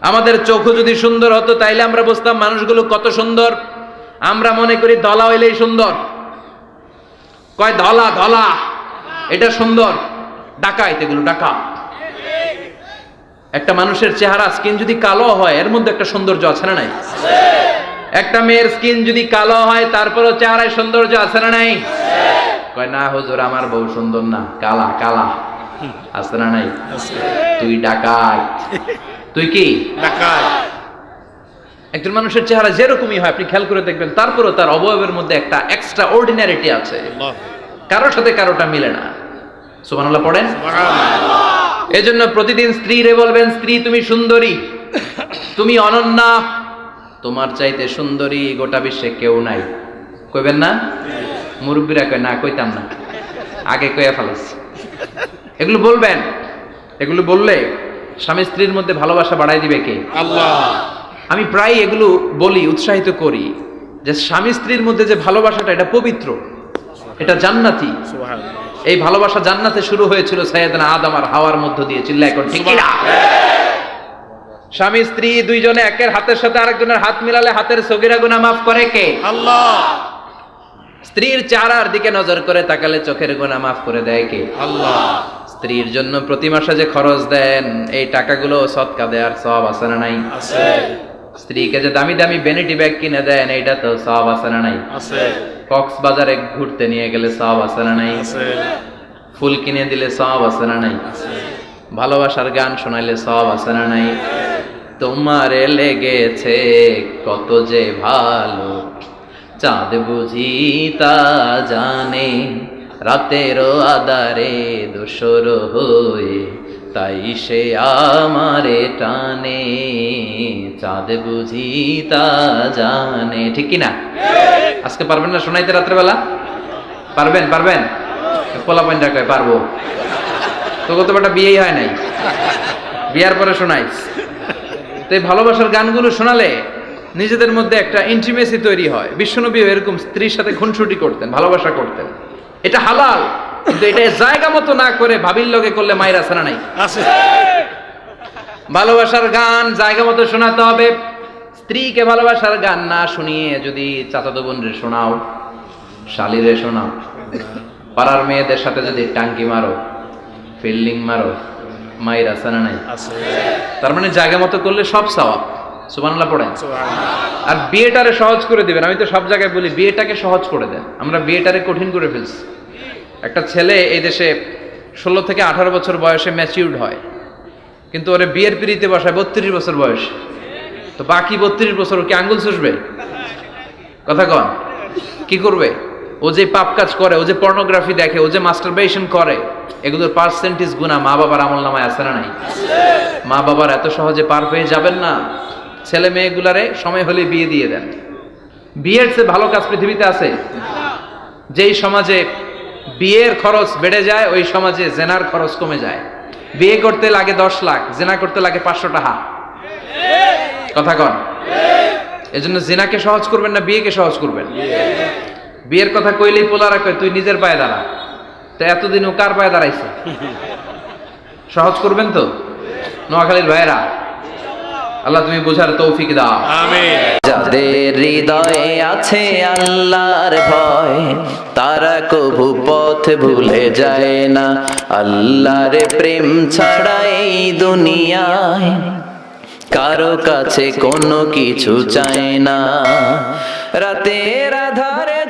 আমাদের চোখও যদি সুন্দর হতো তাইলে আমরা বুঝতাম মানুষগুলো কত সুন্দর। আমরা মনে করি ধলা হইলেই সুন্দর, কয় ধলা ধলা এটা সুন্দর, ডাকাইত এগুলো ডাকাত। একটা মানুষের চেহারা স্কিন যদি কালো হয় এর মধ্যে একটা সৌন্দর্য আছে না নাই? একটা মেয়ের স্কিন যদি কালো হয় তারপরও চেহারায় সৌন্দর্য আছে না নাই? কয় না হুজুর আমার বউ সুন্দর না, কালা কালা। আছে না নাই? তুই ডাকাত। তুই কি ডাকাত? একজন মানুষের চেহারা যেরকমই হয় আপনি খেয়াল করে দেখবেন তারপরও তার অবয়বের মধ্যে একটা এক্সট্রা অর্ডিনারিটি আছে, কারোর সাথে কারোটা মিলে না। সুবহানাল্লাহ পড়েন। এজন্য প্রতিদিন স্ত্রীরে বলবেন, স্ত্রী তুমি সুন্দরী, তুমি অনন্যা, তোমার চাইতে সুন্দরী গোটা বিশ্বে কেউ নাই। কইবেন না? মুরব্বীরা কয় না, কইতাম না, আগে কইয়া ফেলাইছি। এগুলো বলবেন, এগুলো বললে স্বামী স্ত্রীর মধ্যে ভালোবাসা বাড়াই দিবে কে? আল্লাহ। আমি প্রায় এগুলো বলি, উৎসাহিত করি যে স্বামী স্ত্রীর মধ্যে যে ভালোবাসাটা এটা পবিত্র, এটা জান্নাতি। এই ভালোবাসা জান্নাতে শুরু হয়েছিল সাইয়েদনা আদম আর হাওয়ার মধ্য দিয়ে। চিল্লা এখন ঠিক না? স্বামী স্ত্রী দুইজনে একের হাতের সাথে আরেকজনের হাত মিলালে হাতের সগীরা গুনাহ মাফ করে কে? আল্লাহ। স্ত্রীর চেহারার দিকে নজর করে তাকালে চোখের গুনাহ মাফ করে দেয় কে? আল্লাহ। স্ত্রীর জন্য প্রতি মাসে যে খরচ দেন এই টাকাগুলো সদকা দেওয়ার সওয়াব আছে না নাই? আছে। স্ত্রীকে যে দামি দামি ভ্যানিটি ব্যাগ কিনে দেন এইটা তো সওয়াব আছে না নাই? আছে। কক্সবাজারে ঘুরতে নিয়ে গেলে সওয়াব আছে না নাই? আছে। ফুল কিনে দিলে সওয়াব আছে না নাই? আছে। ভালোবাসার গান শোনাইলে সওয়াব আছে না নাই? তোমারে লেগেছে কত যে ভালো, চাঁদ বুঝি তা জানে, রাতেরও আধারে দোসর হয়ে তাই সে আমারে টানে, চাঁদ বুঝি তা জানে। ঠিক কি না? আজকে পারবেন না শোনাইতে রাত্রেবেলা? পারবেন? পারবেন? পোলা পান্ডা কয় পারবো। তো কত বেটা বিয়েই হয় নাই, বিয়ার পরে শোনাইস। তো এই ভালোবাসার গানগুলো শোনালে নিজেদের মধ্যে একটা ইন্টিমেসি তৈরি হয়। বিশ্বনবীও এরকম স্ত্রীর সাথে খুনসুটি করতেন, ভালোবাসা করতেন। এটা হালাল, কিন্তু এটা জায়গা মতো না করে ভাবির লগে করলে মায়ের আছে না নাই? আছে। ভালোবাসার গান জায়গা মতো শোনাতে হবে। স্ত্রীকে ভালোবাসার গান না শুনিয়ে যদি চাচাতো বোনরে শোনাও, শালিরে শোনাও, পাড়ার মেয়েদের সাথে যদি টাঙ্কি মারো, ফিল্ডিং মারো, মায়ের আছে না নাই? আছে। তার মানে জায়গা মতো করলে সব সওয়াব। সুবহানাল্লাহ পড়েন। আর বিয়েটারে সহজ করে দিবেন। আমি তো সব জায়গায় বলি বিয়েটাকে সহজ করে দেন। আমরা বিয়েটারে কঠিন করে ফেলছি। একটা ছেলে এই দেশে 16 থেকে 18 বছর বয়সে ম্যাচিউরড হয়, কিন্তু ওরে বিয়ের পিড়িতে বসায় 32 বছর বয়স। তো বাকি 32 বছর কি আঙ্গুল চুষবে? কথা কন, কি করবে? ও যে পাপ কাজ করে, ও যে পর্নোগ্রাফি দেখে, ও যে মাস্টারবেশন করে, এগুলোর পার্সেন্টেজ গুনাহ মা বাবার আমলনামায় আছে না নাই? মা বাবার এত সহজে পার পেয়ে যাবেন না। ছেলে মেয়েগুলারে সময় হলে বিয়ে দিয়ে দেন। বিয়ের চেয়ে ভালো কাজ পৃথিবীতে আছে? যেই সমাজে বিয়ের খরচ বেড়ে যায় ওই সমাজে জেনার খরচ কমে যায়। বিয়ে করতে লাগে 10 লাখ, জেনা করতে লাগে 500 টাকা। কথা কন। এজন্য জেনাকে সহজ করবেন না বিয়েকে সহজ করবেন? বিয়ের কথা কইলেই পোলারা কয় তুই নিজের পায়ে দাঁড়া। তো এতদিন ও কার পায়ে দাঁড়াইছে? সহজ করবেন তো নোয়াখালীর ভাইয়েরা? আল্লাহ তুমি বোঝার তৌফিক দাও। আমিন। যাদের হৃদয়ে আছে আল্লাহর ভয় তারা কবু পথ ভুলে যায় না। আল্লাহর প্রেম ছাড়া এই দুনিয়ায় কারো কাছে কোনো কিছু চায় না। রাতের আধারে